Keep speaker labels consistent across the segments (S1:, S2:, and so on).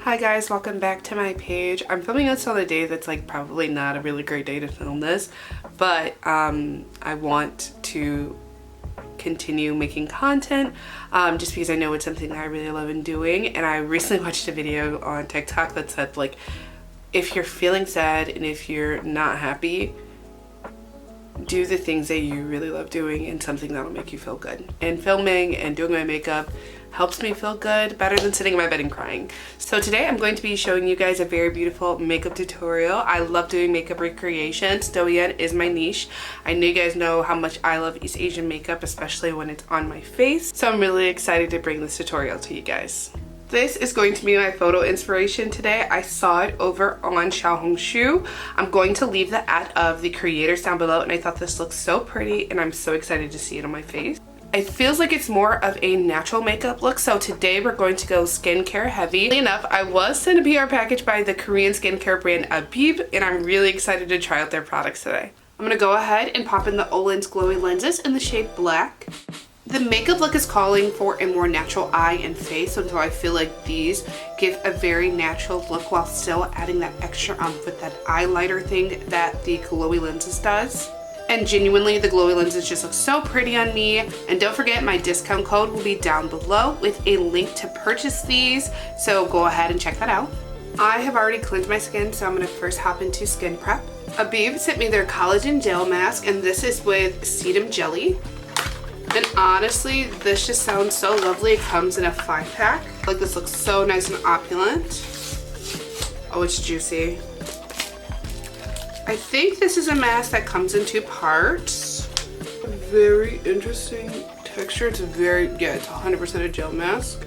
S1: Hi guys, welcome back to my page. I'm filming this on a day that's like probably not a really great day to film this, but I want to continue making content just because I know it's something that I really love in doing. And I recently watched a video on TikTok that said, like, if you're feeling sad and if you're not happy, do the things that you really love doing and something that'll make you feel good. And filming and doing my makeup helps me feel good, better than sitting in my bed and crying. So today I'm going to be showing you guys a very beautiful makeup tutorial. I love doing makeup recreations. Douyin is my niche. I know you guys know how much I love East Asian makeup, especially when it's on my face. So I'm really excited to bring this tutorial to you guys. This is going to be my photo inspiration today. I saw it over on Xiaohongshu. I'm going to leave the ad of the creators down below, and I thought this looks so pretty and I'm so excited to see it on my face. It feels like it's more of a natural makeup look, so today we're going to go skincare heavy. Enough, I was sent a PR package by the Korean skincare brand ABIB, and I'm really excited to try out their products today. I'm gonna go ahead and pop in the OLENS glowy lenses in the shade black. The makeup look is calling for a more natural eye and face, and so I feel like these give a very natural look while still adding that extra with that highlighter thing that the glowy lenses does. And genuinely, the glowy lenses just look so pretty on me. And don't forget, my discount code will be down below with a link to purchase these, so go ahead and check that out. I have already cleansed my skin, so I'm gonna first hop into skin prep. ABIB sent me their Collagen Gel Mask, and this is with sedum jelly. And honestly, this just sounds so lovely. It comes in a 5-pack. Like, this looks so nice and opulent. Oh, it's juicy. I think this is a mask that comes in 2 parts. Very interesting texture. It's very, yeah, it's 100% a gel mask.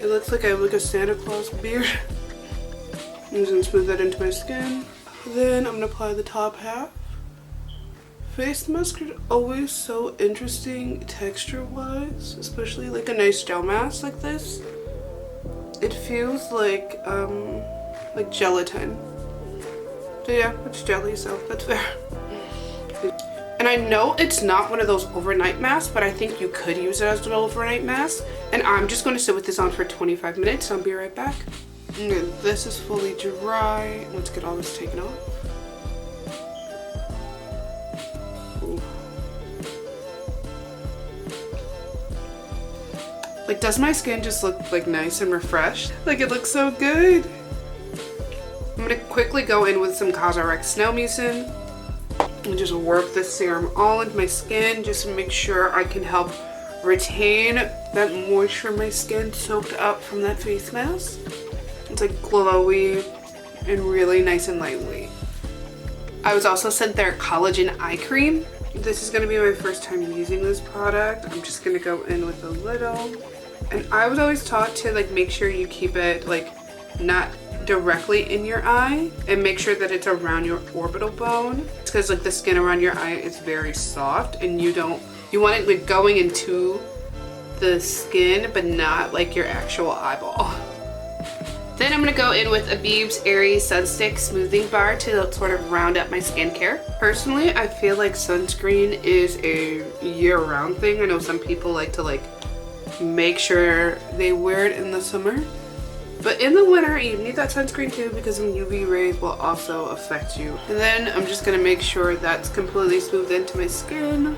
S1: It looks like I have like a Santa Claus beard. I'm just gonna smooth that into my skin. Then I'm gonna apply the top half. Face masks are always so interesting texture-wise, especially like a nice gel mask like this. It feels like gelatin. So yeah, it's jelly, so that's fair. And I know it's not one of those overnight masks, but I think you could use it as an overnight mask. And I'm just going to sit with this on for 25 minutes, so I'll be right back. Okay, this is fully dry. Let's get all this taken off. Ooh. Like, does my skin just look like nice and refreshed? Like, it looks so good. I'm going to quickly go in with some CosRX Snow Mucin and just work this serum all into my skin just to make sure I can help retain that moisture in my skin soaked up from that face mask. It's like glowy and really nice and lightweight. I was also sent their Collagen Eye Cream. This is going to be my first time using this product. I'm just going to go in with a little. And I was always taught to like make sure you keep it like not directly in your eye and make sure that it's around your orbital bone. It's because like the skin around your eye is very soft and you want it like going into the skin but not like your actual eyeball. Then I'm going to go in with ABIB's Airy Sunstick Smoothing Bar to sort of round up my skincare. Personally, I feel like sunscreen is a year-round thing. I know some people like to like make sure they wear it in the summer. But in the winter, you need that sunscreen too because some UV rays will also affect you. And then I'm just going to make sure that's completely smoothed into my skin.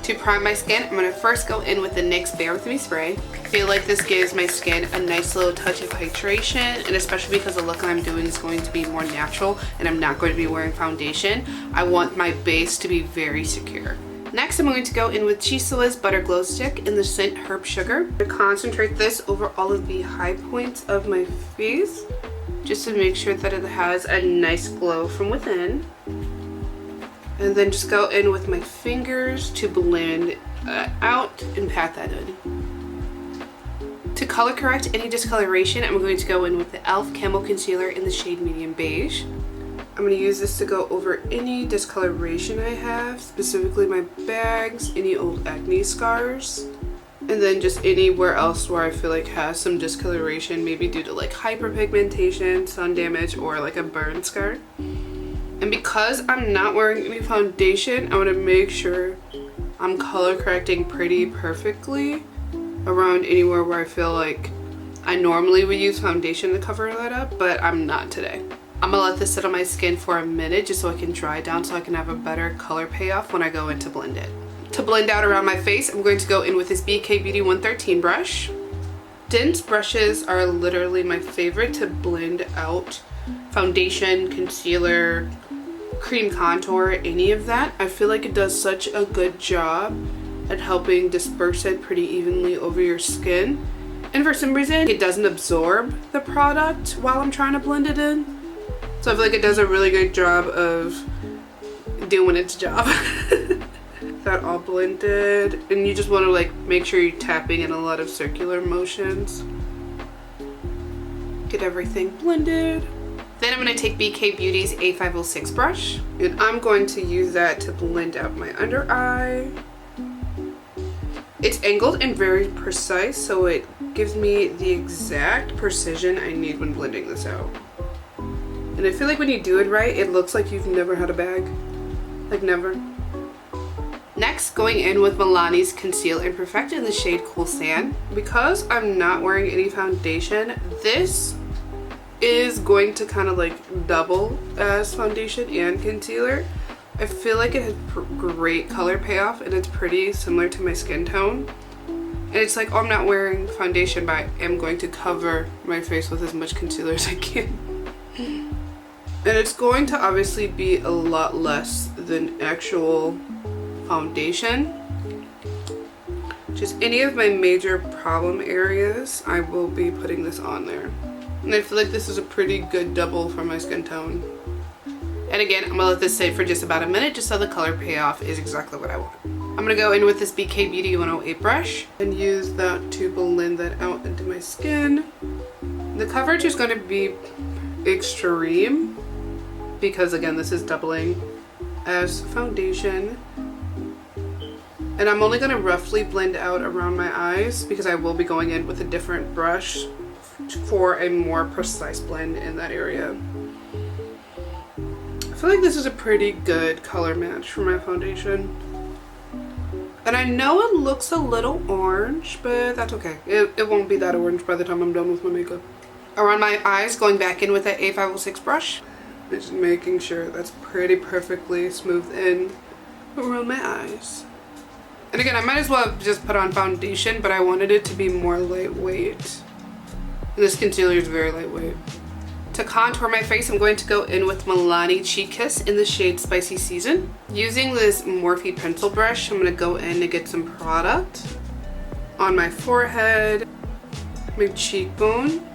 S1: To prime my skin, I'm going to first go in with the NYX Bear With Me spray. I feel like this gives my skin a nice little touch of hydration, and especially because the look I'm doing is going to be more natural and I'm not going to be wearing foundation, I want my base to be very secure. Next, I'm going to go in with YESSTYLE's Butter Glow Stick in the scent Herb Sugar. To concentrate this over all of the high points of my face, just to make sure that it has a nice glow from within. And then just go in with my fingers to blend out and pat that in. To color correct any discoloration, I'm going to go in with the e.l.f. Camo Concealer in the shade Medium Beige. I'm going to use this to go over any discoloration I have, specifically my bags, any old acne scars, and then just anywhere else where I feel like has some discoloration, maybe due to like hyperpigmentation, sun damage, or like a burn scar. And because I'm not wearing any foundation, I want to make sure I'm color correcting pretty perfectly around anywhere where I feel like I normally would use foundation to cover that up, but I'm not today. I'm gonna let this sit on my skin for a minute just so it can dry down so I can have a better color payoff when I go in to blend it. To blend out around my face, I'm going to go in with this BK Beauty 113 brush. Dense brushes are literally my favorite to blend out foundation, concealer, cream contour, any of that. I feel like it does such a good job at helping disperse it pretty evenly over your skin. And for some reason, it doesn't absorb the product while I'm trying to blend it in. So I feel like it does a really good job of doing its job. That all blended. And you just want to like make sure you're tapping in a lot of circular motions. Get everything blended. Then I'm going to take BK Beauty's A506 brush. And I'm going to use that to blend out my under eye. It's angled and very precise, so it gives me the exact precision I need when blending this out. And I feel like when you do it right, it looks like you've never had a bag. Like never. Next, going in with Milani's Conceal and Perfect in the shade Cool Sand. Because I'm not wearing any foundation, this is going to kind of like double as foundation and concealer. I feel like it has great color payoff and it's pretty similar to my skin tone. And it's like, oh, I'm not wearing foundation, but I am going to cover my face with as much concealer as I can. And it's going to obviously be a lot less than actual foundation. Just any of my major problem areas, I will be putting this on there. And I feel like this is a pretty good double for my skin tone. And again, I'm gonna let this sit for just about a minute just so the color payoff is exactly what I want. I'm gonna go in with this BK Beauty 108 brush and use that to blend that out into my skin. The coverage is gonna be extreme because again, this is doubling as foundation. And I'm only gonna roughly blend out around my eyes because I will be going in with a different brush for a more precise blend in that area. I feel like this is a pretty good color match for my foundation. And I know it looks a little orange, but that's okay. It won't be that orange by the time I'm done with my makeup. Around my eyes, going back in with that A506 brush. Just making sure that's pretty perfectly smoothed in around my eyes. And again, I might as well just put on foundation, but I wanted it to be more lightweight. And this concealer is very lightweight. To contour my face, I'm going to go in with Milani Cheek Kiss in the shade Spicy Season. Using this Morphe pencil brush, I'm going to go in and get some product on my forehead, my cheekbone,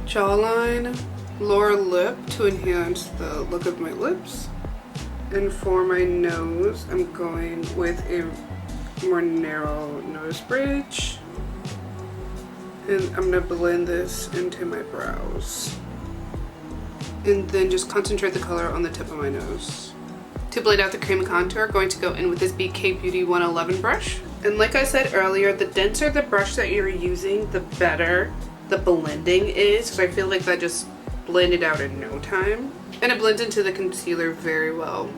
S1: jawline, lower lip to enhance the look of my lips. And for my nose, I'm going with a more narrow nose bridge. And I'm gonna blend this into my brows. And then just concentrate the color on the tip of my nose. To blend out the cream contour, I'm going to go in with this BK Beauty 111 brush. And like I said earlier, the denser the brush that you're using, the better the blending is. Because I feel like that just blended out in no time. And it blends into the concealer very well.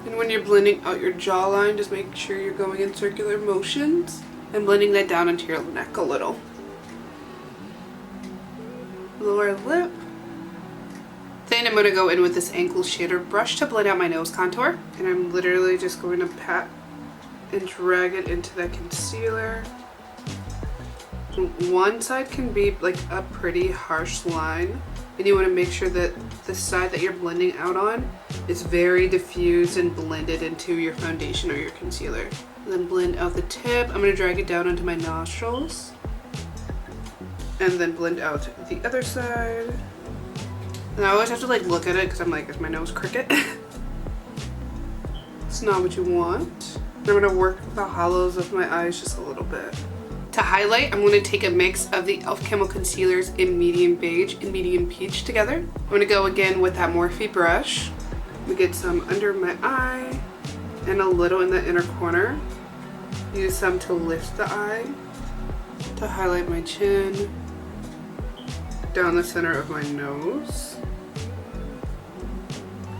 S1: And when you're blending out your jawline, just make sure you're going in circular motions and blending that down into your neck a little. Lower lip. Then I'm going to go in with this ankle shader brush to blend out my nose contour. And I'm literally just going to pat and drag it into that concealer. One side can be like a pretty harsh line. And you want to make sure that the side that you're blending out on is very diffused and blended into your foundation or your concealer. And then blend out the tip. I'm going to drag it down onto my nostrils. And then blend out the other side. And I always have to like look at it because I'm like, is my nose crooked? It's not what you want. And I'm going to work the hollows of my eyes just a little bit. To highlight, I'm going to take a mix of the e.l.f. Camo Concealers in Medium Beige and Medium Peach together. I'm going to go again with that Morphe brush. We get some under my eye and a little in the inner corner. Use some to lift the eye. To highlight my chin. Down the center of my nose.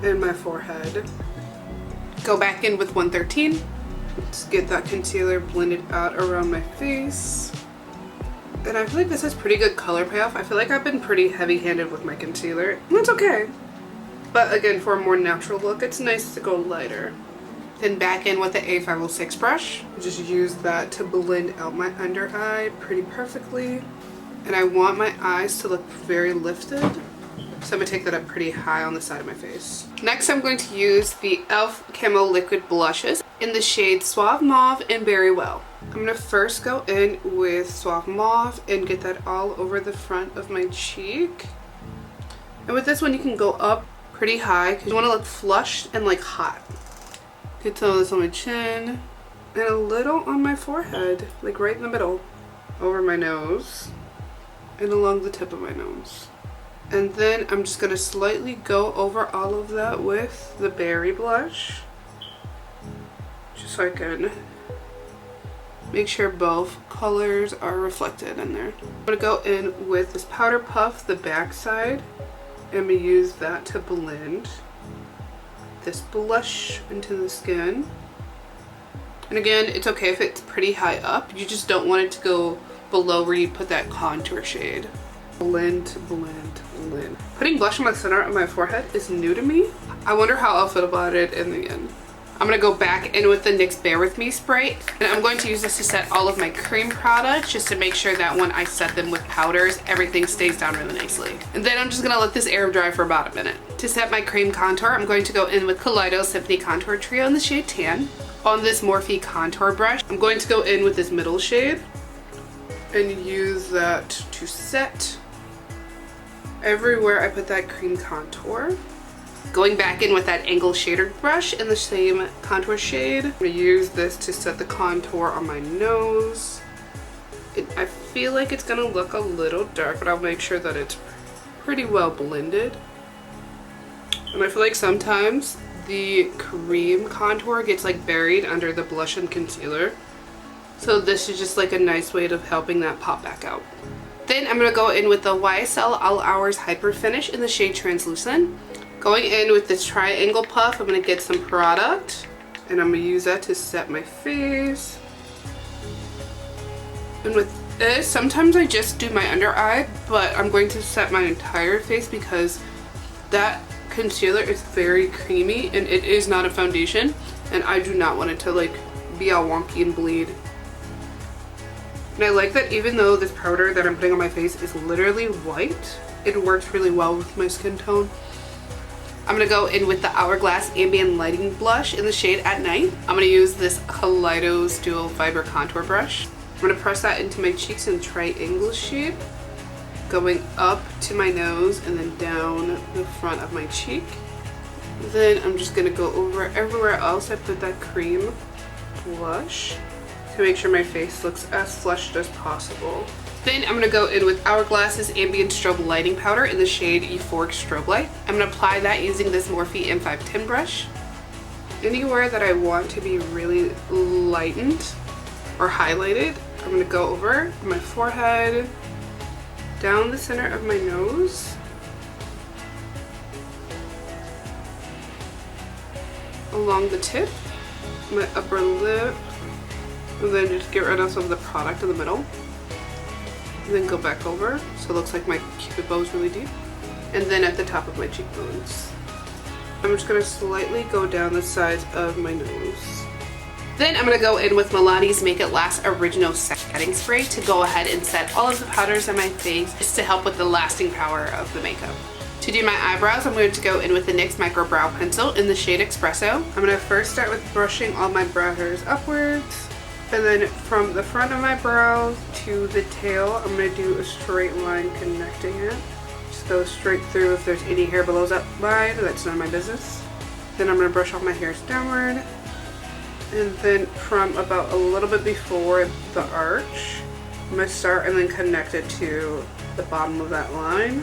S1: And my forehead. Go back in with 113. Let's get that concealer blended out around my face. And I feel like this has pretty good color payoff. I feel like I've been pretty heavy-handed with my concealer, and that's okay. But again, for a more natural look, it's nice to go lighter. Then back in with the A506 brush. Just use that to blend out my under eye pretty perfectly. And I want my eyes to look very lifted. So I'm going to take that up pretty high on the side of my face. Next, I'm going to use the e.l.f. Camo Liquid Blushes in the shade Suave Mauve and Berry Well. I'm going to first go in with Suave Mauve and get that all over the front of my cheek. And with this one, you can go up pretty high because you want to look flushed and like hot. Get some of this on my chin and a little on my forehead, like right in the middle, over my nose and along the tip of my nose. And then I'm just going to slightly go over all of that with the berry blush, just so I can make sure both colors are reflected in there. I'm going to go in with this Powder Puff, the back side, and I'm going to use that to blend this blush into the skin. And again, it's okay if it's pretty high up. You just don't want it to go below where you put that contour shade. Blend, blend, blend. Putting blush on the center of my forehead is new to me. I wonder how I'll feel about it in the end. I'm going to go back in with the NYX Bear With Me spray, and I'm going to use this to set all of my cream products just to make sure that when I set them with powders, everything stays down really nicely. And then I'm just going to let this air dry for about a minute. To set my cream contour, I'm going to go in with Kaleido Symphony Contour Trio in the shade Tan. On this Morphe contour brush, I'm going to go in with this middle shade and use that to set everywhere I put that cream contour. Going back in with that angle shader brush in the same contour shade. I'm going to use this to set the contour on my nose. I feel like it's going to look a little dark, but I'll make sure that it's pretty well blended. And I feel like sometimes the cream contour gets like buried under the blush and concealer. So this is just like a nice way of helping that pop back out. Then I'm going to go in with the YSL All Hours Hyper Finish in the shade Translucent. Going in with this triangle puff, I'm going to get some product and I'm going to use that to set my face. And with this, sometimes I just do my under eye, but I'm going to set my entire face because that concealer is very creamy and it is not a foundation, and I do not want it to like be all wonky and bleed. And I like that even though this powder that I'm putting on my face is literally white, it works really well with my skin tone. I'm going to go in with the Hourglass Ambient Lighting Blush in the shade At Night. I'm going to use this Kaleido Dual Fiber Contour Brush. I'm going to press that into my cheeks in triangle shape, going up to my nose and then down the front of my cheek. Then I'm just going to go over everywhere else I put that cream blush to make sure my face looks as flushed as possible. Then I'm going to go in with Hourglass's Ambient Strobe Lighting Powder in the shade Euphoric Strobe Light. I'm going to apply that using this Morphe M510 brush. Anywhere that I want to be really lightened or highlighted, I'm going to go over my forehead, down the center of my nose, along the tip, my upper lip, and then just get rid of some of the product in the middle. And then go back over so it looks like my cupid bow is really deep, and then at the top of my cheekbones. I'm just going to slightly go down the sides of my nose. Then I'm going to go in with Milani's Make It Last Original Setting Spray to go ahead and set all of the powders on my face just to help with the lasting power of the makeup. To do my eyebrows, I'm going to go in with the NYX Micro Brow Pencil in the shade Espresso. I'm going to first start with brushing all my brow hairs upwards. And then from the front of my brows to the tail, I'm going to do a straight line connecting it. Just go straight through. If there's any hair below that line, that's none of my business. Then I'm going to brush all my hairs downward. And then from about a little bit before the arch, I'm going to start and then connect it to the bottom of that line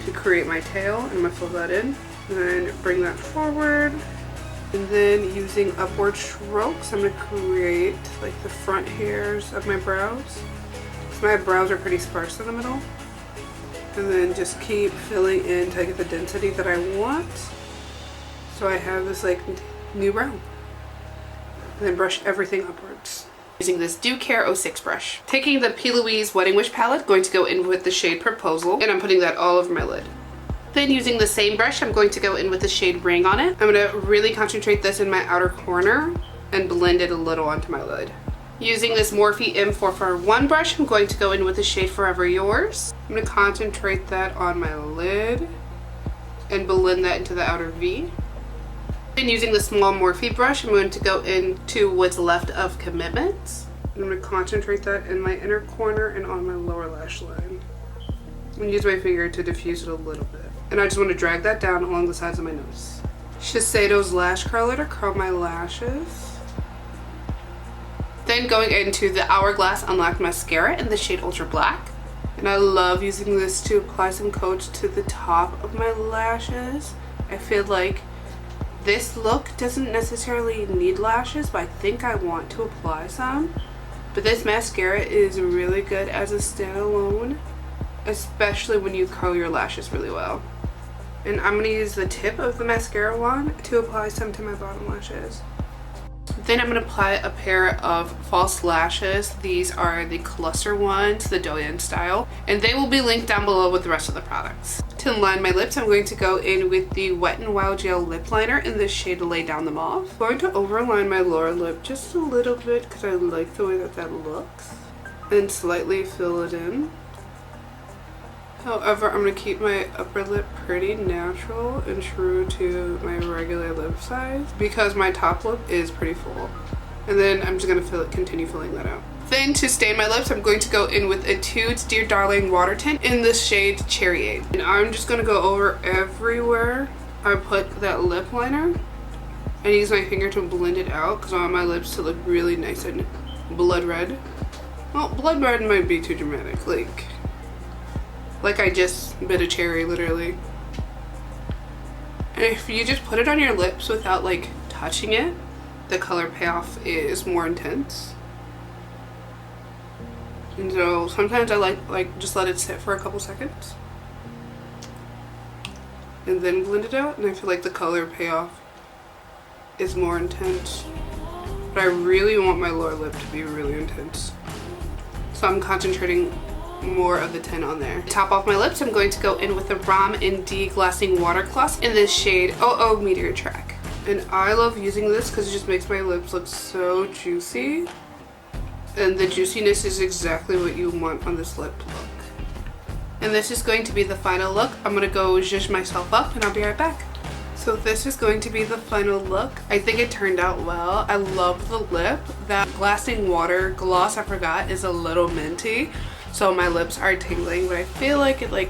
S1: to create my tail. I'm going to fill that in. And then bring that forward. And then using upward strokes, I'm going to create like the front hairs of my brows. So my brows are pretty sparse in the middle. And then just keep filling in until I get the density that I want. So I have this like new brow. And then brush everything upwards. Using this Do Care 06 brush. Taking the P. Louise Wedding Wish palette, going to go in with the shade Proposal, and I'm putting that all over my lid. Then using the same brush, I'm going to go in with the shade Ring on it. I'm going to really concentrate this in my outer corner and blend it a little onto my lid. Using this Morphe M441 brush, I'm going to go in with the shade Forever Yours. I'm going to concentrate that on my lid and blend that into the outer V. And using the small Morphe brush, I'm going to go into What's Left of Commitments. I'm going to concentrate that in my inner corner and on my lower lash line. And use my finger to diffuse it a little bit. And I just want to drag that down along the sides of my nose. Shiseido's Lash Curler to curl my lashes. Then going into the Hourglass Unlocked Mascara in the shade Ultra Black. And I love using this to apply some coats to the top of my lashes. I feel like this look doesn't necessarily need lashes, but I think I want to apply some. But this mascara is really good as a standalone, especially when you curl your lashes really well. And I'm going to use the tip of the mascara wand to apply some to my bottom lashes. Then I'm going to apply a pair of false lashes. These are the cluster ones, the Douyin style, and they will be linked down below with the rest of the products. To line my lips, I'm going to go in with the Wet n Wild Gel Lip Liner in the shade Lay Down the Mauve. I'm going to overline my lower lip just a little bit because I like the way that that looks, and slightly fill it in. However, I'm going to keep my upper lip pretty natural and true to my regular lip size because my top lip is pretty full. And then I'm just going to continue filling that out. Then to stain my lips, I'm going to go in with Etude's Dear Darling Water Tint in the shade Cherryade. And I'm just going to go over everywhere I put that lip liner and use my finger to blend it out because I want my lips to look really nice and blood red. Well, blood red might be too dramatic. Like I just bit a cherry, literally. And if you just put it on your lips without like touching it, the color payoff is more intense. And so sometimes I like just let it sit for a couple seconds and then blend it out, and I feel like the color payoff is more intense. But I really want my lower lip to be really intense, so I'm concentrating more of the tint on there. To top off my lips, I'm going to go in with the Rom and Deglassing Water Gloss in this shade OO Meteor Track. And I love using this because it just makes my lips look so juicy. And the juiciness is exactly what you want on this lip look. And this is going to be the final look. I'm going to go zhuzh myself up and I'll be right back. So this is going to be the final look. I think it turned out well. I love the lip. That Glassing Water gloss, I forgot, is a little minty. So my lips are tingling, but I feel like it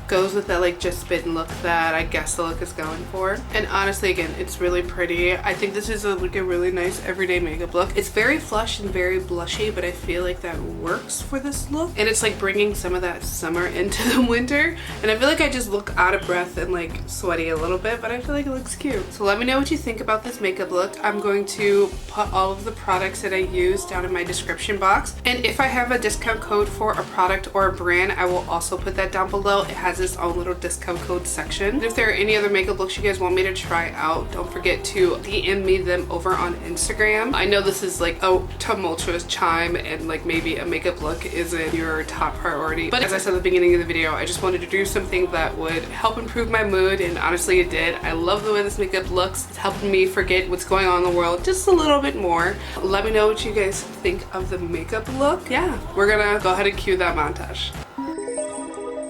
S1: goes with that just spit and look that I guess the look is going for. And honestly, again, it's really pretty. I think this is a really nice everyday makeup look. It's very flush and very blushy, but I feel like that works for this look. And it's bringing some of that summer into the winter. And I feel like I just look out of breath and sweaty a little bit, but I feel like it looks cute. So let me know what you think about this makeup look. I'm going to put all of the products that I use down in my description box. And if I have a discount code for a product or a brand, I will also put that down below. It has its own little discount code section. And if there are any other makeup looks you guys want me to try out, don't forget to DM me them over on Instagram. I know this is a tumultuous time and maybe a makeup look isn't your top priority, but as I said at the beginning of the video, I just wanted to do something that would help improve my mood, and honestly it did. I love the way this makeup looks. It's helping me forget what's going on in the world just a little bit more. Let me know what you guys think of the makeup look. Yeah, we're gonna go ahead and cue that montage.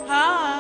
S1: Hi.